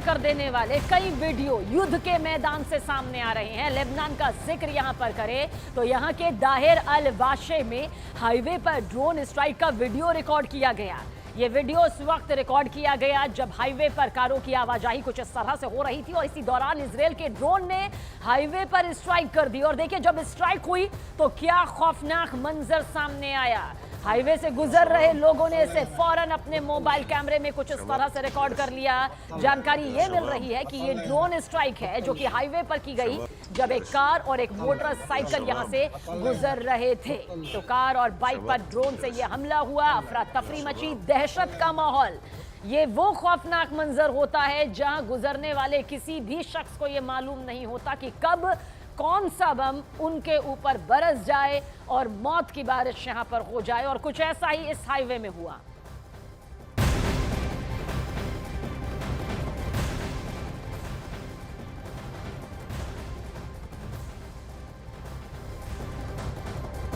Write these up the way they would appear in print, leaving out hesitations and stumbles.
कर देने वाले कई वीडियो युद्ध के मैदान से सामने आ रहे हैं। लेबनान का जिक्र यहां पर करें तो यहां के दाहिर अल वाशे में हाईवे पर ड्रोन स्ट्राइक का वीडियो रिकॉर्ड किया गया। ये वीडियो उस वक्त रिकॉर्ड किया गया जब हाईवे पर कारों की आवाजाही कुछ इस तरह से हो रही थी और इसी दौरान इजराइल के ड्रोन ने हाईवे पर स्ट्राइक कर दी। और देखिए, जब स्ट्राइक हुई तो क्या खौफनाक मंजर सामने आया। हाईवे से गुजर रहे लोगों ने इसे फौरन अपने मोबाइल कैमरे में कुछ इस तरह से रिकॉर्ड कर लिया। जानकारी ये मिल रही है कि ये ड्रोन स्ट्राइक है जो कि हाईवे पर की गई जब एक कार और एक मोटरसाइकिल यहां से गुजर रहे थे। तो कार और बाइक पर ड्रोन से ये हमला हुआ, अफरा तफरी मची, दहशत का माहौल। ये वो खौफनाक मंजर होता है जहां गुजरने वाले किसी भी शख्स को ये मालूम नहीं होता कि कब कौन सा बम उनके ऊपर बरस जाए और मौत की बारिश यहां पर हो जाए। और कुछ ऐसा ही इस हाईवे में हुआ।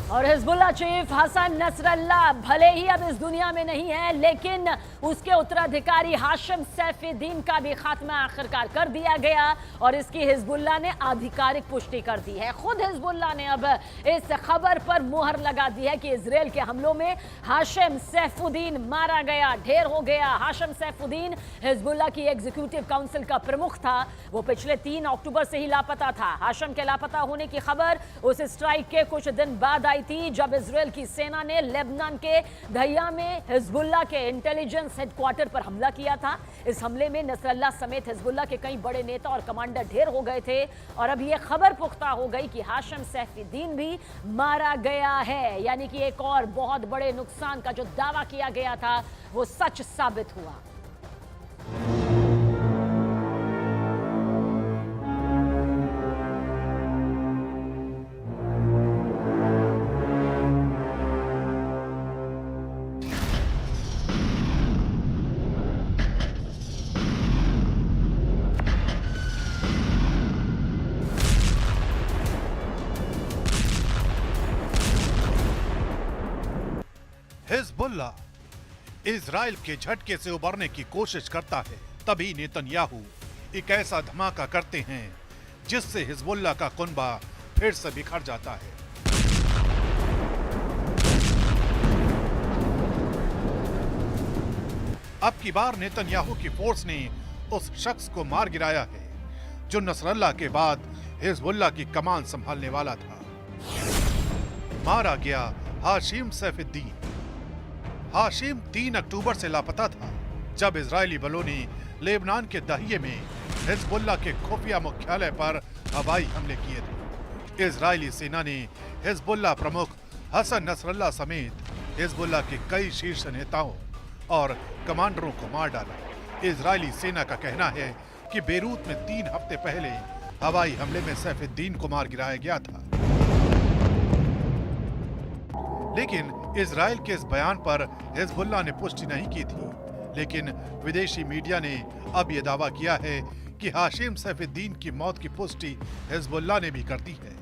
और हिजबुल्लाह चीफ हसन नसरल्लाह भले ही अब इस दुनिया में नहीं है, लेकिन उसके उत्तराधिकारी हाशिम सैफुद्दीन का भी खात्मा आखिरकार कर दिया गया और इसकी हिजबुल्लाह ने आधिकारिक पुष्टि कर दी है। खुद हिजबुल्लाह ने अब इस खबर पर मुहर लगा दी है कि इजराइल के हमलों में हाशिम सैफुद्दीन मारा गया, ढेर हो गया। हाशिम सैफुद्दीन हिजबुल्लाह की एग्जीक्यूटिव काउंसिल का प्रमुख था। वो पिछले 3 अक्टूबर से ही लापता था। हाशिम के लापता होने की खबर उस स्ट्राइक के कुछ दिन बाद आई थी जब इजराइल की सेना ने लेबनान के दहिया में हिजबुल्लाह के इंटेलिजेंस हेडक्वार्टर पर हमला किया था। इस हमले में नसरल्लाह समेत हिजबुल्लाह के कई बड़े नेता और कमांडर ढेर हो गए थे और अब यह खबर पुख्ता हो गई कि हाशिम सैफुद्दीन भी मारा गया है। यानी कि एक और बहुत बड़े नुकसान का जो दावा किया गया था वो सच साबित हुआ। हिजबुल्लाह इजराइल के झटके से उबरने की कोशिश करता है, तभी नेतन्याहू एक ऐसा धमाका करते हैं जिससे हिजबुल्लाह का कुनबा फिर से बिखर जाता है। अब की बार नेतन्याहू की फोर्स ने उस शख्स को मार गिराया है जो नसरल्लाह के बाद हिजबुल्लाह की कमान संभालने वाला था। मारा गया हाशिम सैफुद्दीन। हाशिम 3 अक्टूबर से लापता था जब इजरायली बलों ने लेबनान के दहिये में हिजबुल्लाह के खुफिया मुख्यालय पर हवाई हमले किए थे। इजरायली सेना ने हिजबुल्लाह प्रमुख हसन नसरल्लाह समेत हिजबुल्लाह के कई शीर्ष नेताओं और कमांडरों को मार डाला। इजरायली सेना का कहना है कि बेरूत में 3 हफ्ते पहले हवाई हमले में सैफुद्दीन को मार गिराया गया था। लेकिन इजराइल के इस बयान पर हिजबुल्लाह ने पुष्टि नहीं की थी। लेकिन विदेशी मीडिया ने अब यह दावा किया है कि हाशिम सैफुद्दीन की मौत की पुष्टि हिजबुल्लाह ने भी कर दी है।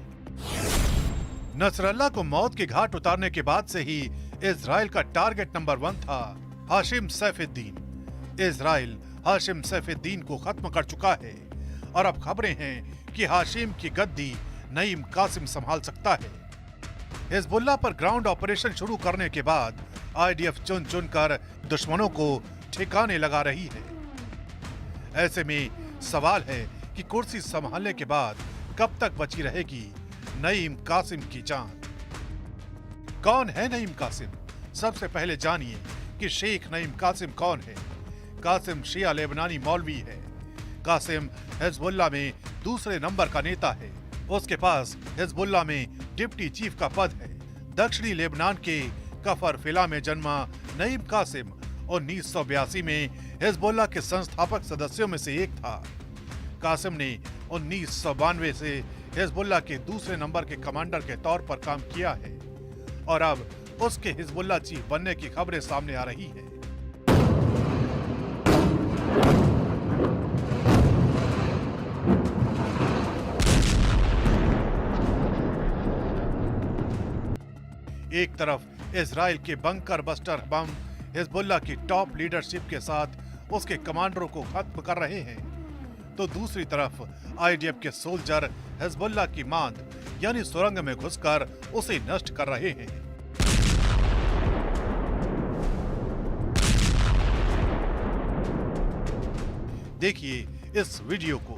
नसरल्लाह को मौत के घाट उतारने के बाद से ही इजराइल का टारगेट नंबर 1 था हाशिम सैफुद्दीन। इजराइल हाशिम सैफुद्दीन को खत्म कर चुका है और अब खबरें हैं कि हाशिम की गद्दी नईम कासिम संभाल सकता है। हिजबुल्लाह पर ग्राउंड ऑपरेशन शुरू करने के बाद आईडीएफ चुन चुनकर दुश्मनों को ठिकाने लगा रही है। ऐसे में सवाल है कि कुर्सी संभालने के बाद कब तक बची रहेगी नईम कासिम की जान। कौन है नईम कासिम? सबसे पहले जानिए कि शेख नईम कासिम कौन है। कासिम शिया लेबनानी मौलवी है। कासिम हिजबुल्लाह में दूसरे नंबर का नेता है। उसके पास हिजबुल्लाह में डिप्टी चीफ का पद है। दक्षिणी लेबनान के कफर फिला में जन्मा नईम कासिम 1982 में हिजबुल्लाह के संस्थापक सदस्यों में से एक था। कासिम ने 1992 से हिजबुल्लाह के दूसरे नंबर के कमांडर के तौर पर काम किया है और अब उसके हिजबुल्लाह चीफ बनने की खबरें सामने आ रही है। एक तरफ इजराइल के बंकर बस्टर बम हिजबुल्लाह की टॉप लीडरशिप के साथ उसके कमांडरों को खत्म कर रहे हैं, तो दूसरी तरफ आईडीएफ के सोल्जर हिजबुल्लाह की मांद यानी सुरंग में घुसकर उसे नष्ट कर रहे हैं। देखिए इस वीडियो को।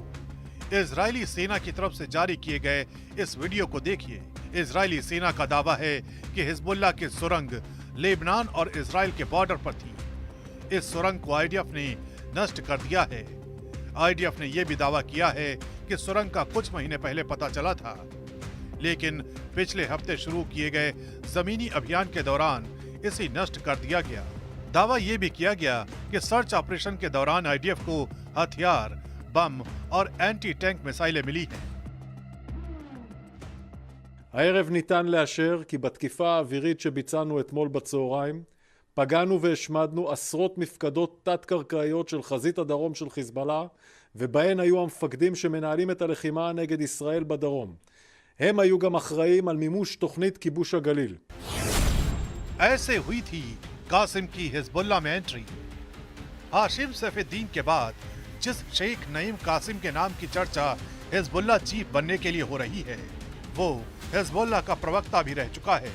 इजरायली सेना की तरफ से जारी किए गए इस वीडियो को देखिए। इजरायली सेना का दावा है कि हिजबुल्लाह की सुरंग लेबनान और इजराइल के बॉर्डर पर थी। इस सुरंग को आईडीएफ ने नष्ट कर दिया है। आईडीएफ ने यह भी दावा किया है कि सुरंग का कुछ महीने पहले पता चला था, लेकिन पिछले हफ्ते शुरू किए गए जमीनी अभियान के दौरान इसे नष्ट कर दिया गया। दावा यह भी किया गया कि सर्च ऑपरेशन के दौरान आईडीएफ को हथियार, बम और एंटी टैंक मिसाइलें मिली हैं। הערב ניתן לאשר כי בתקיפה האווירית שביצענו אתמול בצהריים פגענו והשמדנו עשרות מפקדות תת-קרקעיות של חזית הדרום של חיזבאללה, ובהן היו המפקדים שמנהלים את הלחימה נגד ישראל בדרום. הם היו גם אחראים על מימוש תוכנית כיבוש הגליל. ऐसे हुई थी कासिम की हिजबुल्लाह में एंट्री। हाशिम सैफुद्दीन के बाद जिस शेख नईम कासिम के नाम की चर्चा हिजबुल्लाह चीफ बनने के लिए हो रही है, वो हिजबुल्लाह का प्रवक्ता भी रह चुका है।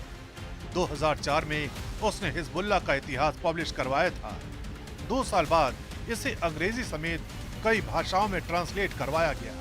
2004 में उसने हिजबुल्लाह का इतिहास पब्लिश करवाया था। 2 साल बाद इसे अंग्रेजी समेत कई भाषाओं में ट्रांसलेट करवाया गया।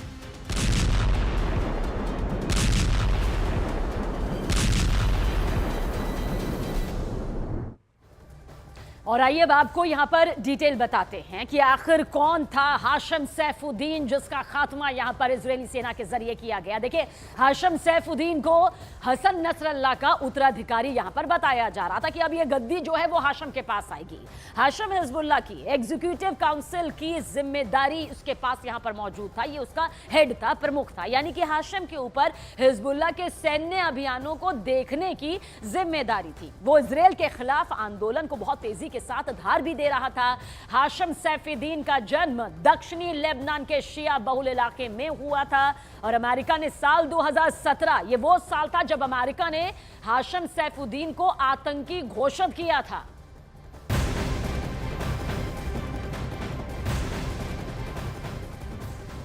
और आइए अब आपको यहां पर डिटेल बताते हैं कि आखिर कौन था हाशिम सैफुद्दीन जिसका खात्मा यहां पर इजरायली सेना के जरिए किया गया। देखिए, हाशिम सैफुद्दीन को हसन नसरल्लाह का उत्तराधिकारी यहां पर बताया जा रहा था कि अब ये गद्दी जो है वो हाशिम के पास आएगी। हाशिम हिजबुल्लाह की एग्जीक्यूटिव काउंसिल की जिम्मेदारी उसके पास यहां पर मौजूद था। ये उसका हेड था, प्रमुख था, यानी कि हाशिम के ऊपर हिजबुल्लाह के सैन्य अभियानों को देखने की जिम्मेदारी थी। वो इजरायल के खिलाफ आंदोलन को बहुत तेजी के साथ धार भी दे रहा था। हाशिम सैफुद्दीन का जन्म दक्षिणी लेबनान के शिया बहुल इलाके में हुआ था और अमेरिका ने साल 2017, ये वो साल था जब अमेरिका ने हाशिम सैफुद्दीन को आतंकी घोषित किया था।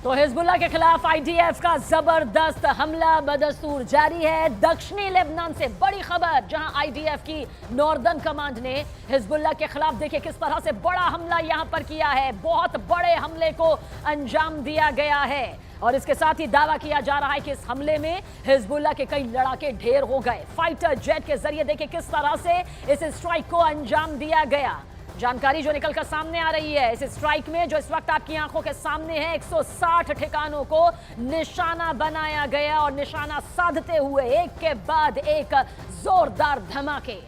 तो हिजबुल्लाह के खिलाफ आईडीएफ का जबरदस्त हमला बदस्तूर जारी है। दक्षिणी लेबनान से बड़ी खबर, जहां आईडीएफ की नॉर्दर्न कमांड ने हिजबुल्लाह के खिलाफ देखिए किस तरह से बड़ा हमला यहां पर किया है। बहुत बड़े हमले को अंजाम दिया गया है और इसके साथ ही दावा किया जा रहा है कि इस हमले में हिजबुल्लाह के कई लड़ाके ढेर हो गए। फाइटर जेट के जरिए देखिए किस तरह से इस स्ट्राइक को अंजाम दिया गया। जानकारी जो निकलकर सामने आ रही है, इस स्ट्राइक में जो इस वक्त आपकी आंखों के सामने है, 160 ठिकानों को निशाना बनाया गया और निशाना साधते हुए एक के बाद एक जोरदार धमाके।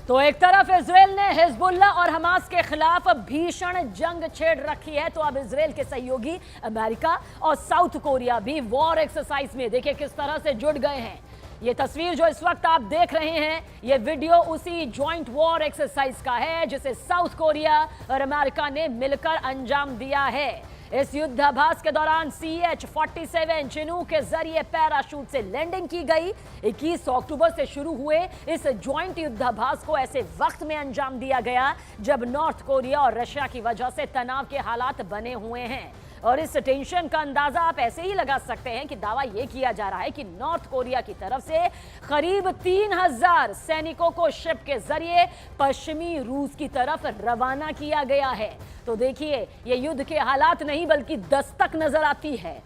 तो एक तरफ इजरायल ने हिजबुल्लाह और हमास के खिलाफ भीषण जंग छेड़ रखी है, तो अब इजरायल के सहयोगी अमेरिका और साउथ कोरिया भी वॉर एक्सरसाइज में देखिए किस तरह से जुड़ गए हैं। ये तस्वीर जो इस वक्त आप देख रहे हैं, ये वीडियो उसी ज्वाइंट वॉर एक्सरसाइज का है जिसे साउथ कोरिया और अमेरिका ने मिलकर अंजाम दिया है। इस युद्धाभ्यास के दौरान CH-47 चिनूक के जरिए पैराशूट से लैंडिंग की गई। 21 अक्टूबर से शुरू हुए इस ज्वाइंट युद्धाभ्यास को ऐसे वक्त में अंजाम दिया गया जब नॉर्थ कोरिया और रशिया की वजह से तनाव के हालात बने हुए हैं। और इस टेंशन का अंदाजा आप ऐसे ही लगा सकते हैं कि दावा यह किया जा रहा है कि नॉर्थ कोरिया की तरफ से करीब 3000 सैनिकों को शिप के जरिए पश्चिमी रूस की तरफ रवाना किया गया है। तो देखिए, ये युद्ध के हालात नहीं बल्कि दस्तक नजर आती है।